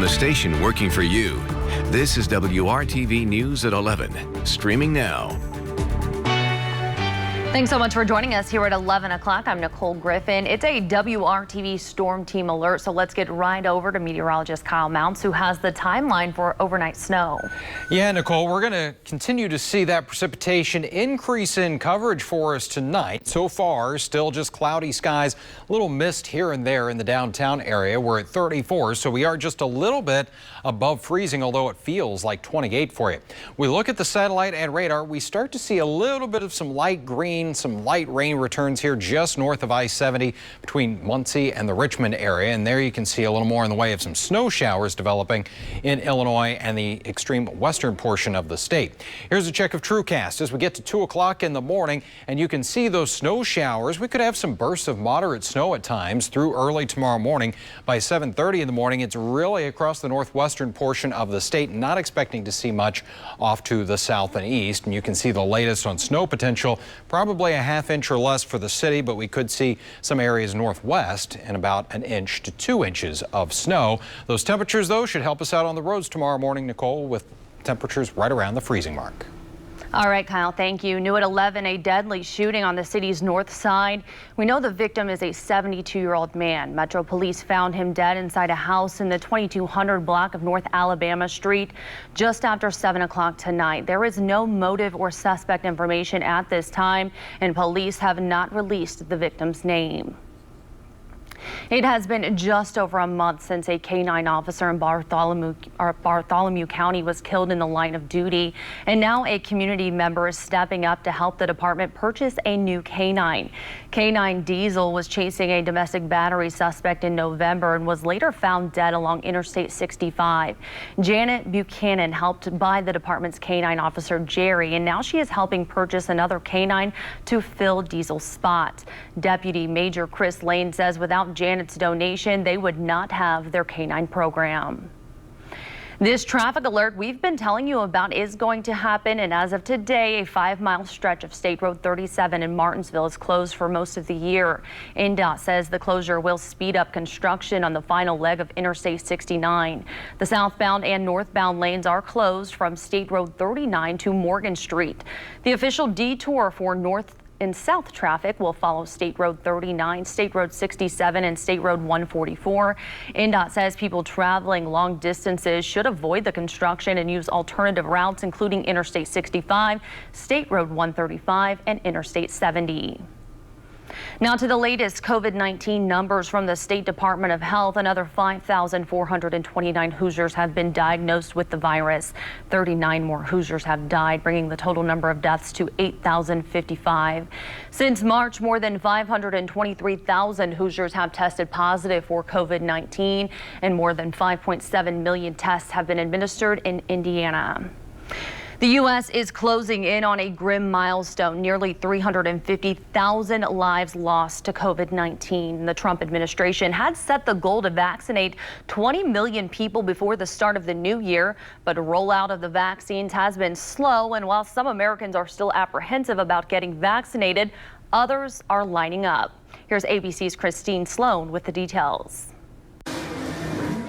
the station working for you. This is WRTV News at 11, streaming now. Thanks so much for joining us here at 11 o'clock. I'm Nicole Griffin. It's a WRTV storm team alert, so let's get right over to meteorologist Kyle Mounts, who has the timeline for overnight snow. Yeah, Nicole, we're going to continue to see that precipitation increase in coverage for us tonight. So far, still just cloudy skies, a little mist here and there in the downtown area. We're at 34, so we are just a little bit above freezing, although it feels like 28 for you. We look at the satellite and radar, we start to see a little bit of some light green, some light rain returns here just north of I-70 between Muncie and the Richmond area. And there you can see a little more in the way of some snow showers developing in Illinois and the extreme western portion of the state. Here's a check of TrueCast as we get to 2 o'clock in the morning, and you can see those snow showers. We could have some bursts of moderate snow at times through early tomorrow morning. By 7:30 in the morning, it's really across the northwestern portion of the state, not expecting to see much off to the south and east. And you can see the latest on snow potential, probably a ½ inch or less for the city, but we could see some areas northwest and about 1 inch to 2 inches of snow. Those temperatures, though, should help us out on the roads tomorrow morning, Nicole, with temperatures right around the freezing mark. All right, Kyle, thank you. New at 11, a deadly shooting on the city's north side. We know the victim is a 72-year-old man. Metro Police found him dead inside a house in the 2200 block of North Alabama Street just after 7 o'clock tonight. There is no motive or suspect information at this time, and police have not released the victim's name. It has been just over a month since a K-9 officer in Bartholomew County was killed in the line of duty, and now a community member is stepping up to help the department purchase a new K-9. K-9 Diesel was chasing a domestic battery suspect in November and was later found dead along Interstate 65. Janet Buchanan helped buy the department's K-9 officer Jerry, and now she is helping purchase another K-9 to fill Diesel's spot. Deputy Major Chris Lane says without Janet's donation, they would not have their K-9 program. This traffic alert we've been telling you about is going to happen, and as of today, a 5-mile stretch of State Road 37 in Martinsville is closed for most of the year. INDOT says the closure will speed up construction on the final leg of Interstate 69. The southbound and northbound lanes are closed from State Road 39 to Morgan Street. The official detour for north and south traffic will follow State Road 39, State Road 67, and State Road 144. INDOT says people traveling long distances should avoid the construction and use alternative routes, including Interstate 65, State Road 135, and Interstate 70. Now to the latest COVID-19 numbers from the State Department of Health. Another 5,429 Hoosiers have been diagnosed with the virus. 39 more Hoosiers have died, bringing the total number of deaths to 8,055. Since March, more than 523,000 Hoosiers have tested positive for COVID-19, and more than 5.7 million tests have been administered in Indiana. The U.S. is closing in on a grim milestone, nearly 350,000 lives lost to COVID-19. The Trump administration had set the goal to vaccinate 20 million people before the start of the new year, but rollout of the vaccines has been slow, and while some Americans are still apprehensive about getting vaccinated, others are lining up. Here's ABC's Christine Sloan with the details.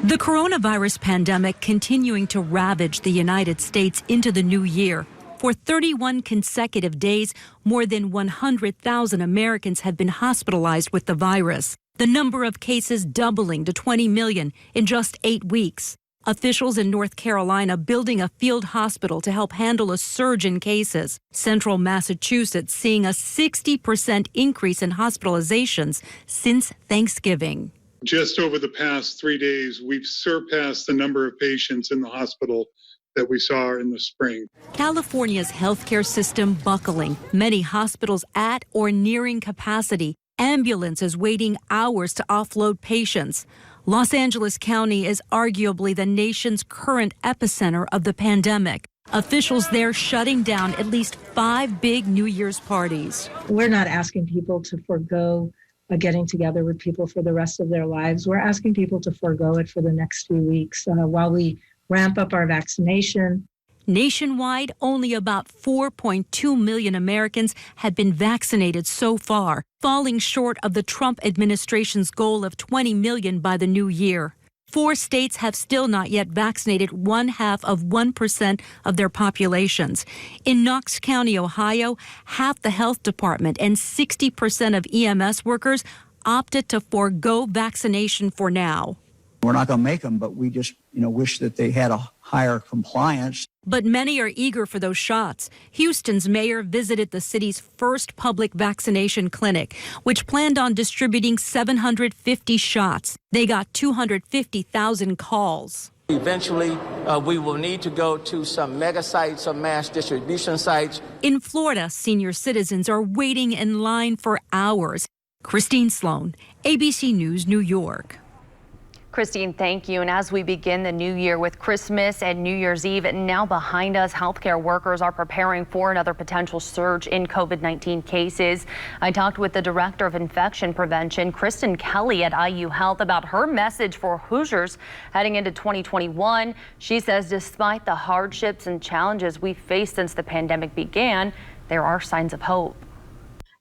The coronavirus pandemic continuing to ravage the United States into the new year. For 31 consecutive days, more than 100,000 Americans have been hospitalized with the virus. The number of cases doubling to 20 million in just 8 weeks. Officials in North Carolina building a field hospital to help handle a surge in cases. Central Massachusetts seeing a 60% increase in hospitalizations since Thanksgiving. Just over the past 3 days, we've surpassed the number of patients in the hospital that we saw in the spring. California's healthcare system buckling, many hospitals at or nearing capacity, ambulances waiting hours to offload patients. Los Angeles County is arguably the nation's current epicenter of the pandemic. Officials there shutting down at least 5 big New Year's parties. We're not asking people to forego getting together with people for the rest of their lives. We're asking people to forego it for the next few weeks while we ramp up our vaccination. Nationwide, only about 4.2 million Americans have been vaccinated so far, falling short of the Trump administration's goal of 20 million by the new year. 4 states have still not yet vaccinated 0.5% of their populations. In Knox County, Ohio, half the health department and 60% of EMS workers opted to forego vaccination for now. We're not going to make them, but we just, wish that they had a higher compliance. But many are eager for those shots. Houston's mayor visited the city's first public vaccination clinic, which planned on distributing 750 shots. They got 250,000 calls. Eventually, we will need to go to some mega sites, some mass distribution sites. In Florida, senior citizens are waiting in line for hours. Christine Sloan, ABC News, New York. Christine, thank you. And as we begin the new year with Christmas and New Year's Eve now behind us, healthcare workers are preparing for another potential surge in COVID-19 cases. I talked with the Director of Infection Prevention, Kristen Kelly at IU Health, about her message for Hoosiers heading into 2021. She says despite the hardships and challenges we've faced since the pandemic began, there are signs of hope.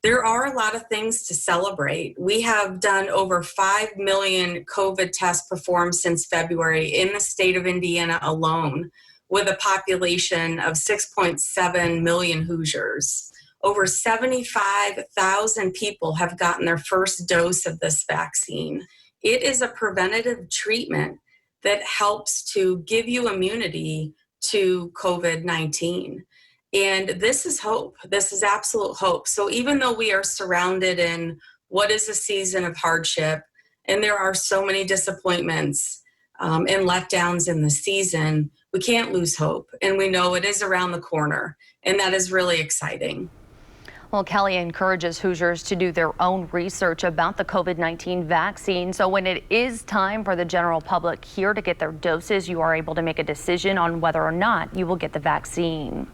There are a lot of things to celebrate. We have done over 5 million COVID tests performed since February in the state of Indiana alone, with a population of 6.7 million Hoosiers. Over 75,000 people have gotten their first dose of this vaccine. It is a preventative treatment that helps to give you immunity to COVID-19. And this is hope. This is absolute hope. So even though we are surrounded in what is a season of hardship, and there are so many disappointments and letdowns in the season, we can't lose hope. And we know it is around the corner, and that is really exciting. Well, Kelly encourages Hoosiers to do their own research about the COVID-19 vaccine. So when it is time for the general public here to get their doses, you are able to make a decision on whether or not you will get the vaccine.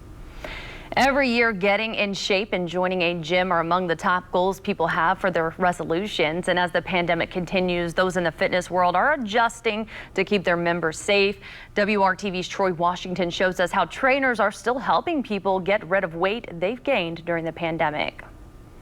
Every year, getting in shape and joining a gym are among the top goals people have for their resolutions. And as the pandemic continues, those in the fitness world are adjusting to keep their members safe. WRTV's Troy Washington shows us how trainers are still helping people get rid of weight they've gained during the pandemic.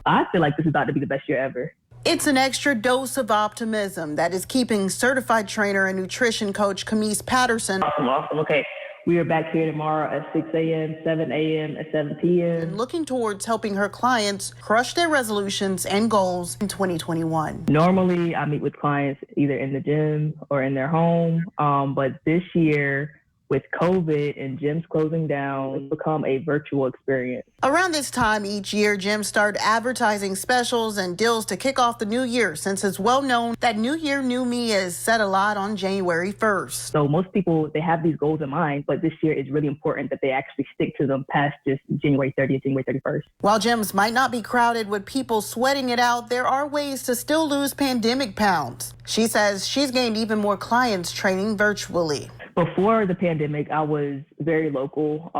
I feel like this is about to be the best year ever. It's an extra dose of optimism that is keeping certified trainer and nutrition coach Camise Patterson. Awesome. Okay. We are back here tomorrow at 6 a.m., 7 a.m., and 7 p.m. Looking towards helping her clients crush their resolutions and goals in 2021. Normally, I meet with clients either in the gym or in their home, but this year, with COVID and gyms closing down, it's become a virtual experience. Around this time each year, gyms start advertising specials and deals to kick off the new year, since it's well known that New Year, New Me is set a lot on January 1st. So most people, they have these goals in mind, but this year is really important that they actually stick to them past just January 30th, January 31st. While gyms might not be crowded with people sweating it out, there are ways to still lose pandemic pounds. She says she's gained even more clients training virtually. Before the pandemic, I was very local.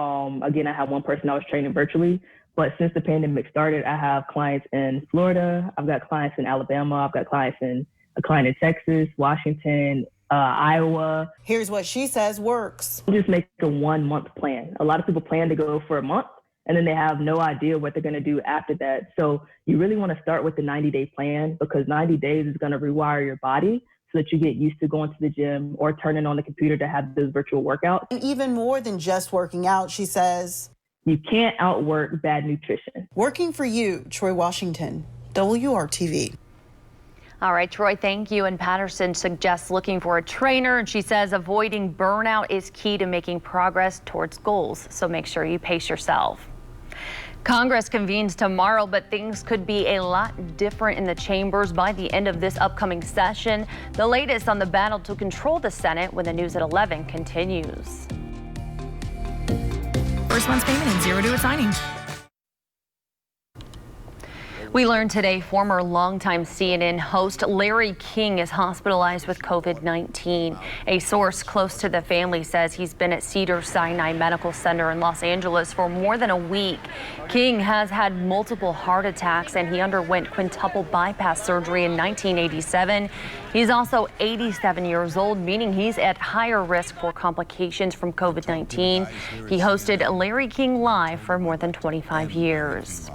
Again, I had one person I was training virtually, but since the pandemic started, I have clients in Florida. I've got clients in Alabama. I've got a client in Texas, Washington, Iowa. Here's what she says works. Just make a 1 month plan. A lot of people plan to go for a month and then they have no idea what they're going to do after that. So you really want to start with the 90-day plan, because 90 days is going to rewire your body so that you get used to going to the gym or turning on the computer to have those virtual workouts. And even more than just working out, she says. You can't outwork bad nutrition. Working for you, Troy Washington, WRTV. All right, Troy, thank you. And Patterson suggests looking for a trainer. And she says avoiding burnout is key to making progress towards goals. So make sure you pace yourself. Congress convenes tomorrow, but things could be a lot different in the chambers by the end of this upcoming session. The latest on the battle to control the Senate when the news at 11 continues. First month's payment and 0 to its signing. We learned today former longtime CNN host Larry King is hospitalized with COVID-19. A source close to the family says he's been at Cedars-Sinai Medical Center in Los Angeles for more than a week. King has had multiple heart attacks and he underwent quintuple bypass surgery in 1987. He's also 87 years old, meaning he's at higher risk for complications from COVID-19. He hosted Larry King Live for more than 25 years.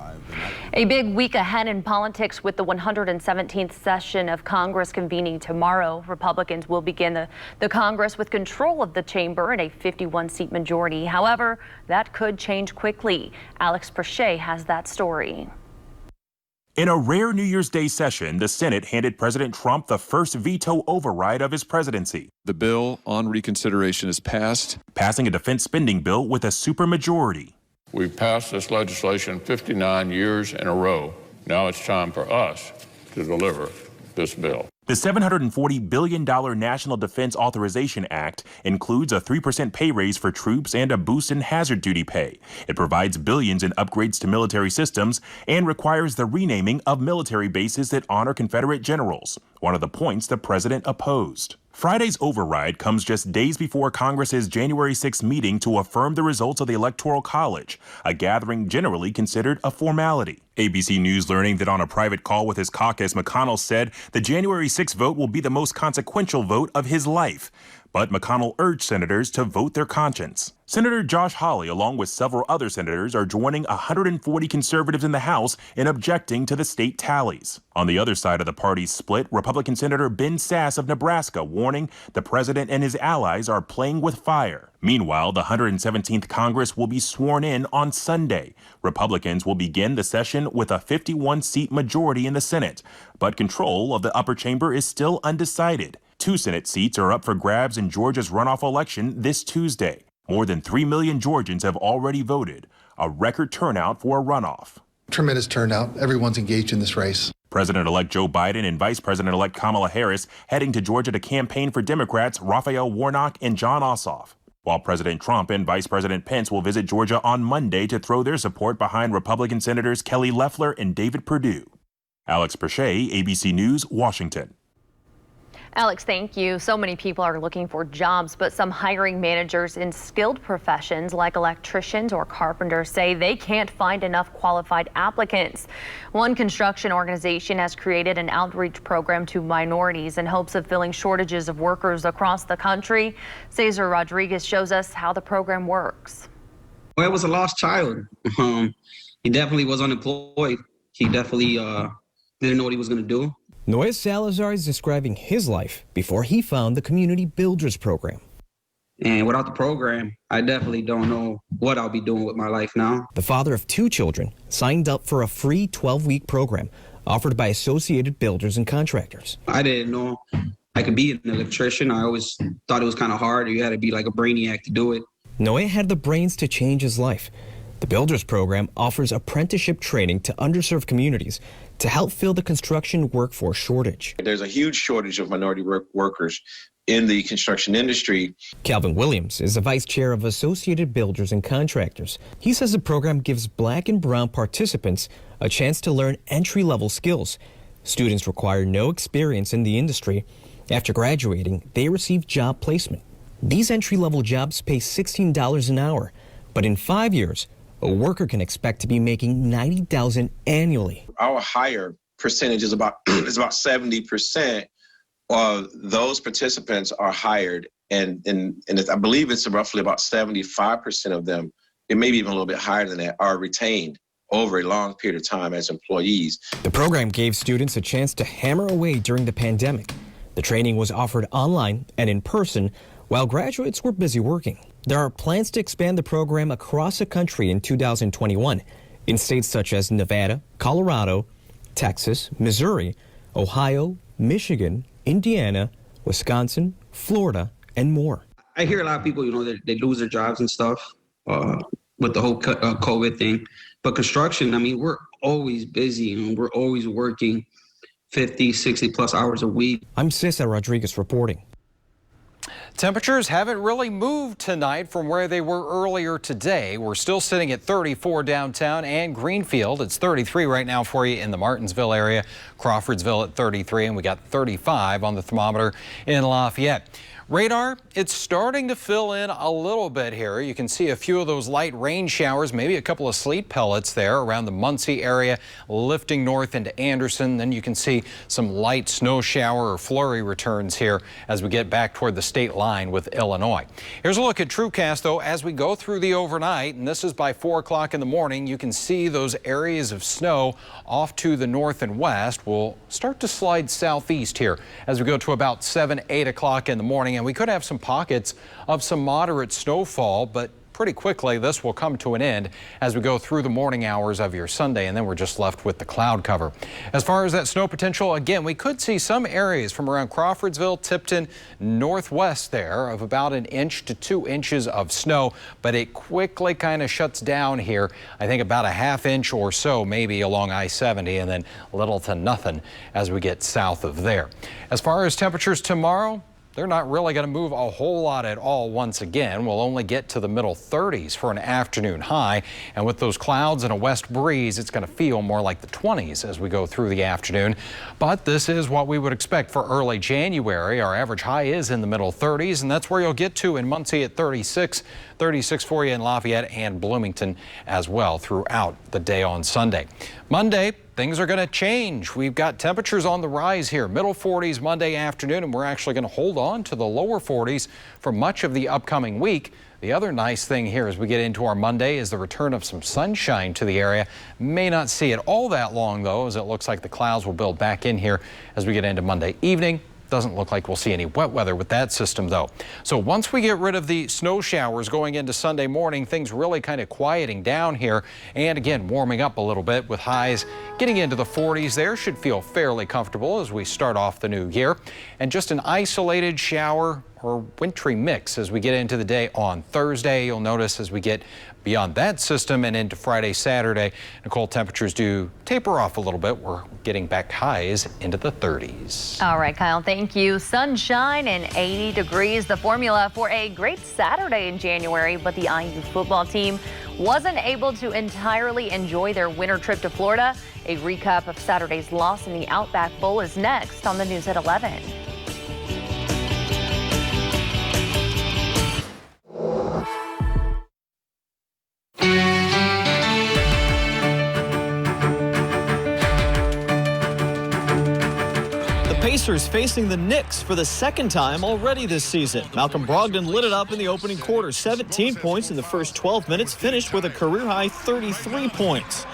A big week ahead in politics with the 117th session of Congress convening tomorrow. Republicans will begin the Congress with control of the chamber and a 51-seat majority. However, that could change quickly. Alex Perche has that story. In a rare New Year's Day session, the Senate handed President Trump the first veto override of his presidency. The bill on reconsideration is passed, passing a defense spending bill with a supermajority. We've passed this legislation 59 years in a row. Now it's time for us to deliver this bill. The $740 billion National Defense Authorization Act includes a 3% pay raise for troops and a boost in hazard duty pay. It provides billions in upgrades to military systems and requires the renaming of military bases that honor Confederate generals, one of the points the president opposed. Friday's override comes just days before Congress's January 6th meeting to affirm the results of the Electoral College, a gathering generally considered a formality. ABC News learning that on a private call with his caucus, McConnell said the January 6th vote will be the most consequential vote of his life. But McConnell urged senators to vote their conscience. Senator Josh Hawley, along with several other senators, are joining 140 conservatives in the House in objecting to the state tallies. On the other side of the party's split, Republican Senator Ben Sasse of Nebraska warning the president and his allies are playing with fire. Meanwhile, the 117th Congress will be sworn in on Sunday. Republicans will begin the session with a 51-seat majority in the Senate, but control of the upper chamber is still undecided. 2 Senate seats are up for grabs in Georgia's runoff election this Tuesday. More than 3 million Georgians have already voted, a record turnout for a runoff. Tremendous turnout. Everyone's engaged in this race. President-elect Joe Biden and Vice President-elect Kamala Harris heading to Georgia to campaign for Democrats Raphael Warnock and Jon Ossoff, while President Trump and Vice President Pence will visit Georgia on Monday to throw their support behind Republican Senators Kelly Loeffler and David Perdue. Alex Perche, ABC News, Washington. Alex, thank you. So many people are looking for jobs, but some hiring managers in skilled professions like electricians or carpenters say they can't find enough qualified applicants. One construction organization has created an outreach program to minorities in hopes of filling shortages of workers across the country. Cesar Rodriguez shows us how the program works. Well, it was a lost child. He definitely was unemployed. He definitely didn't know what he was going to do. Noé Salazar is describing his life before he found the Community Builders Program. And without the program, I definitely don't know what I'll be doing with my life now. The father of 2 children signed up for a free 12-week program offered by Associated Builders and Contractors. I didn't know I could be an electrician. I always thought it was kind of hard. You had to be like a brainiac to do it. Noé had the brains to change his life. The Builders Program offers apprenticeship training to underserved communities to help fill the construction workforce shortage. There's a huge shortage of minority workers in the construction industry. Calvin Williams is the vice chair of Associated Builders and Contractors. He says the program gives black and brown participants a chance to learn entry-level skills. Students require no experience in the industry. After graduating, they receive job placement. These entry-level jobs pay $16 an hour, but in 5 years, a worker can expect to be making $90,000 annually. Our higher percentage is about 70% of those participants are hired, and I believe it's roughly about 75% of them, it may be even a little bit higher than that, are retained over a long period of time as employees. The program gave students a chance to hammer away during the pandemic. The training was offered online and in person while graduates were busy working. There are plans to expand the program across the country in 2021 in states such as Nevada, Colorado, Texas, Missouri, Ohio, Michigan, Indiana, Wisconsin, Florida, and more. I hear a lot of people, they lose their jobs and stuff with the whole COVID thing. But construction, I mean, we're always busy and we're always working 50, 60 plus hours a week. I'm Cesar Rodriguez reporting. Temperatures haven't really moved tonight from where they were earlier today. We're still sitting at 34 downtown and Greenfield. It's 33 right now for you in the Martinsville area. Crawfordsville at 33, and we got 35 on the thermometer in Lafayette. Radar, it's starting to fill in a little bit here. You can see a few of those light rain showers, maybe a couple of sleet pellets there around the Muncie area, lifting north into Anderson. Then you can see some light snow shower or flurry returns here as we get back toward the state line with Illinois. Here's a look at TrueCast, though, as we go through the overnight, and this is by 4 o'clock in the morning. You can see those areas of snow off to the north and west will start to slide southeast here as we go to about 7, 8 o'clock in the morning. And we could have some pockets of some moderate snowfall, but pretty quickly this will come to an end as we go through the morning hours of your Sunday, and then we're just left with the cloud cover. As far as that snow potential, again, we could see some areas from around Crawfordsville, Tipton, northwest there of about 1 inch to 2 inches of snow, but it quickly kind of shuts down here. I think about 1/2 inch or so maybe along I-70, and then little to nothing as we get south of there. As far as temperatures tomorrow, they're not really going to move a whole lot at all once again. We'll only get to the middle 30s for an afternoon high. And with those clouds and a west breeze, it's going to feel more like the 20s as we go through the afternoon. But this is what we would expect for early January. Our average high is in the middle 30s, and that's where you'll get to in Muncie at 36, 36 for you in Lafayette and Bloomington as well throughout the day on Sunday. Monday, things are going to change. We've got temperatures on the rise here, middle 40s Monday afternoon, and we're actually going to hold on to the lower 40s for much of the upcoming week. The other nice thing here as we get into our Monday is the return of some sunshine to the area. May not see it all that long, though, as it looks like the clouds will build back in here as we get into Monday evening. Doesn't look like we'll see any wet weather with that system, though. So once we get rid of the snow showers going into Sunday morning, things really kind of quieting down here, and again warming up a little bit with highs getting into the 40s there. Should feel fairly comfortable as we start off the new year. And just an isolated shower or wintry mix as we get into the day on Thursday. You'll notice as we get beyond that system and into Friday, Saturday, Nicole, temperatures do taper off a little bit. We're getting back highs into the 30s. All right, Kyle, thank you. Sunshine and 80 degrees, the formula for a great Saturday in January, but the IU football team wasn't able to entirely enjoy their winter trip to Florida. A recap of Saturday's loss in the Outback Bowl is next on the news at 11. Pacers facing the Knicks for the second time already this season. Malcolm Brogdon lit it up in the opening quarter. 17 points in the first 12 minutes, finished with a career-high 33 points.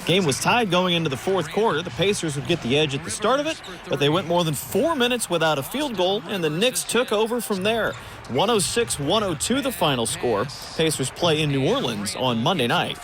Game was tied going into the fourth quarter. The Pacers would get the edge at the start of it, but they went more than 4 minutes without a field goal, and the Knicks took over from there. 106-102 the final score. Pacers play in New Orleans on Monday night.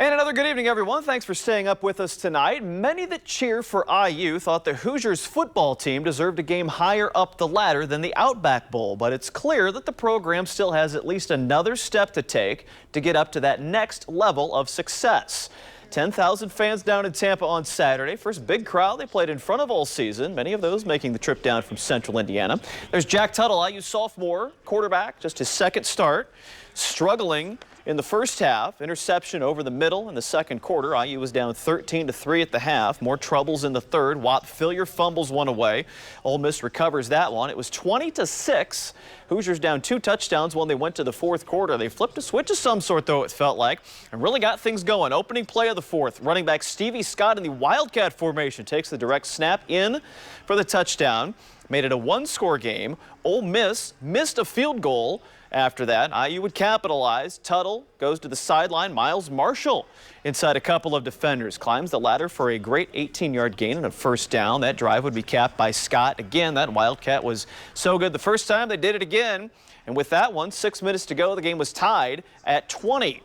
And another good evening, everyone. Thanks for staying up with us tonight. Many that cheer for IU thought the Hoosiers football team deserved a game higher up the ladder than the Outback Bowl, but it's clear that the program still has at least another step to take to get up to that next level of success. 10,000 fans down in Tampa on Saturday. First big crowd they played in front of all season, many of those making the trip down from central Indiana. There's Jack Tuttle, IU sophomore quarterback, just his second start, struggling in the first half. Interception over the middle in the second quarter. IU was down 13-3 at the half. More troubles in the third. Watt Fillier fumbles one away. Ole Miss recovers that one. It was 20-6. Hoosiers down 2 touchdowns when they went to the fourth quarter. They flipped a switch of some sort, though, it felt like, and really got things going. Opening play of the fourth. Running back Stevie Scott in the Wildcat formation takes the direct snap in for the touchdown. Made it a one-score game. Ole Miss missed a field goal. After that, IU would capitalize. Tuttle goes to the sideline. Miles Marshall inside a couple of defenders. Climbs the ladder for a great 18-yard gain and a first down. That drive would be capped by Scott. Again, that Wildcat was so good the first time. They did it again. And with that one, 6 minutes to go, the game was tied at 20.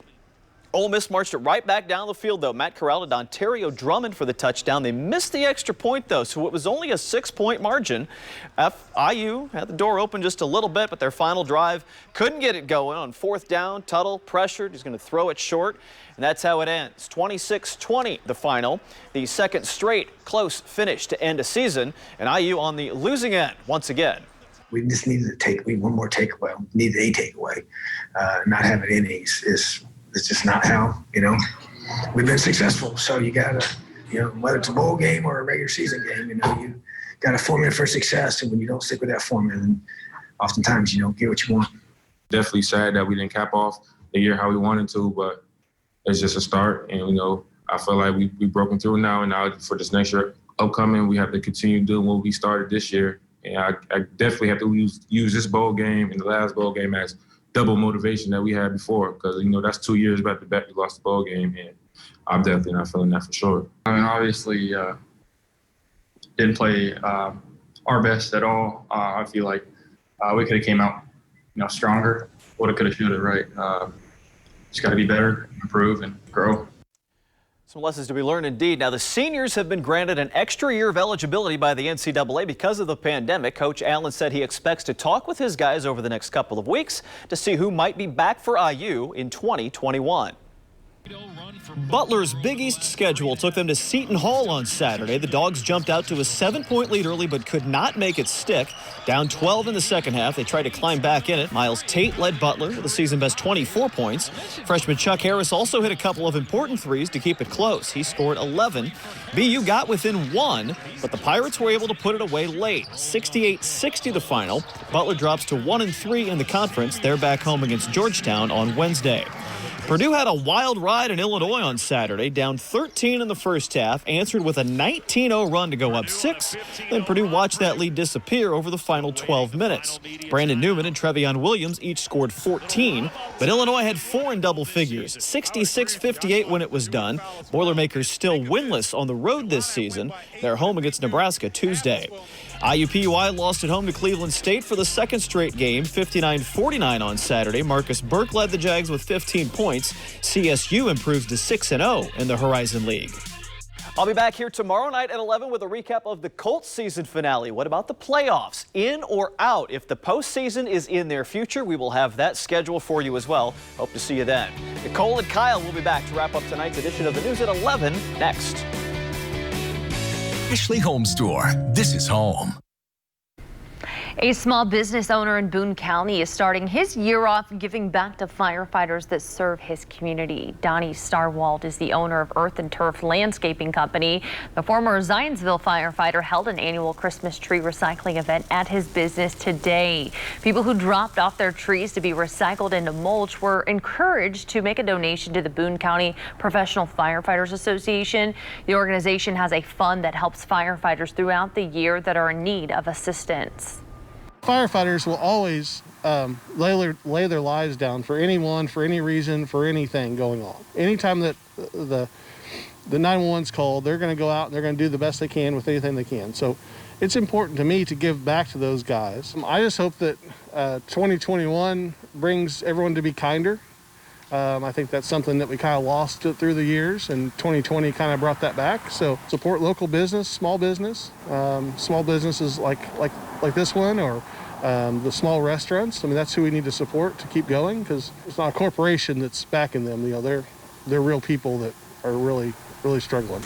Ole Miss marched it right back down the field, though. Matt Corral to Ontario Drummond for the touchdown. They missed the extra point, though, so it was only a 6-point margin. IU had the door open just a little bit, but their final drive couldn't get it going. On fourth down, Tuttle pressured. He's going to throw it short, and that's how it ends. 26-20 the final. The second straight close finish to end a season, and IU on the losing end once again. We just needed to take one more takeaway. We needed a takeaway. Not having innings is just not how, we've been successful. So you got to, whether it's a bowl game or a regular season game, you got a formula for success. And when you don't stick with that formula, then oftentimes you don't get what you want. Definitely sad that we didn't cap off the year how we wanted to, but it's just a start. And, I feel like we broken through now. And now for this next year upcoming, we have to continue doing what we started this year. And I definitely have to use this bowl game and the last bowl game as double motivation that we had before. Because, that's 2 years back to back we lost the bowl game. And I'm definitely not feeling that for sure. I mean, obviously, didn't play our best at all. I feel like we could have came out, stronger. Woulda, coulda, shoulda, right? Just got to be better, improve, and grow. Some lessons to be learned indeed. Now, the seniors have been granted an extra year of eligibility by the NCAA because of the pandemic. Coach Allen said he expects to talk with his guys over the next couple of weeks to see who might be back for IU in 2021. Butler's Big East schedule took them to Seton Hall on Saturday. The Dogs jumped out to a 7-point lead early but could not make it stick. Down 12 in the second half, they tried to climb back in it. Miles Tate led Butler with a season-best 24 points. Freshman Chuck Harris also hit a couple of important threes to keep it close. He scored 11. BU got within 1, but the Pirates were able to put it away late. 68-60 the final. Butler drops to 1-3 in the conference. They're back home against Georgetown on Wednesday. Purdue had a wild ride in Illinois on Saturday, down 13 in the first half, answered with a 19-0 run to go up 6. Then Purdue watched that lead disappear over the final 12 minutes. Brandon Newman and Trevion Williams each scored 14, but Illinois had 4 in double figures, 66-58 when it was done. Boilermakers still winless on the road this season. They're home against Nebraska Tuesday. IUPUI lost at home to Cleveland State for the second straight game, 59-49 on Saturday. Marcus Burke led the Jags with 15 points. CSU improves to 6-0 in the Horizon League. I'll be back here tomorrow night at 11 with a recap of the Colts season finale. What about the playoffs? In or out? If the postseason is in their future, we will have that schedule for you as well. Hope to see you then. Nicole and Kyle will be back to wrap up tonight's edition of the News at 11 next. Ashley Home Store. This is home. A small business owner in Boone County is starting his year off giving back to firefighters that serve his community. Donnie Starwald is the owner of Earth and Turf Landscaping Company. The former Zionsville firefighter held an annual Christmas tree recycling event at his business today. People who dropped off their trees to be recycled into mulch were encouraged to make a donation to the Boone County Professional Firefighters Association. The organization has a fund that helps firefighters throughout the year that are in need of assistance. Firefighters will always lay their lives down for anyone, for any reason, for anything going on. Anytime that the 911's called, they're going to go out and they're going to do the best they can with anything they can. So it's important to me to give back to those guys. I just hope that 2021 brings everyone to be kinder. I think that's something that we kind of lost through the years, and 2020 kind of brought that back. So support local business, small businesses like this one, or the small restaurants. I mean, that's who we need to support to keep going, because it's not a corporation that's backing them. They're real people that are really struggling.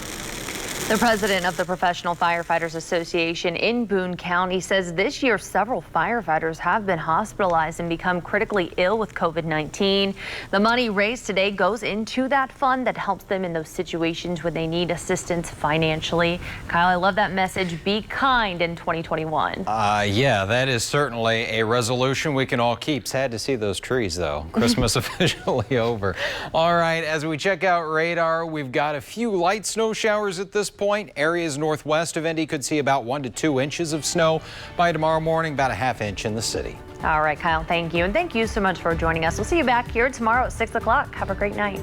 The president of the Professional Firefighters Association in Boone County says this year several firefighters have been hospitalized and become critically ill with COVID-19. The money raised today goes into that fund that helps them in those situations when they need assistance financially. Kyle, I love that message. Be kind in 2021. Yeah, that is certainly a resolution we can all keep. Sad to see those trees, though. Christmas officially over. All right, as we check out radar, we've got a few light snow showers at this point. Areas northwest of Indy could see about 1 to 2 inches of snow by tomorrow morning, about a ½ inch in the city. All right, Kyle, thank you. And thank you so much for joining us. We'll see you back here tomorrow at 6 o'clock. Have a great night.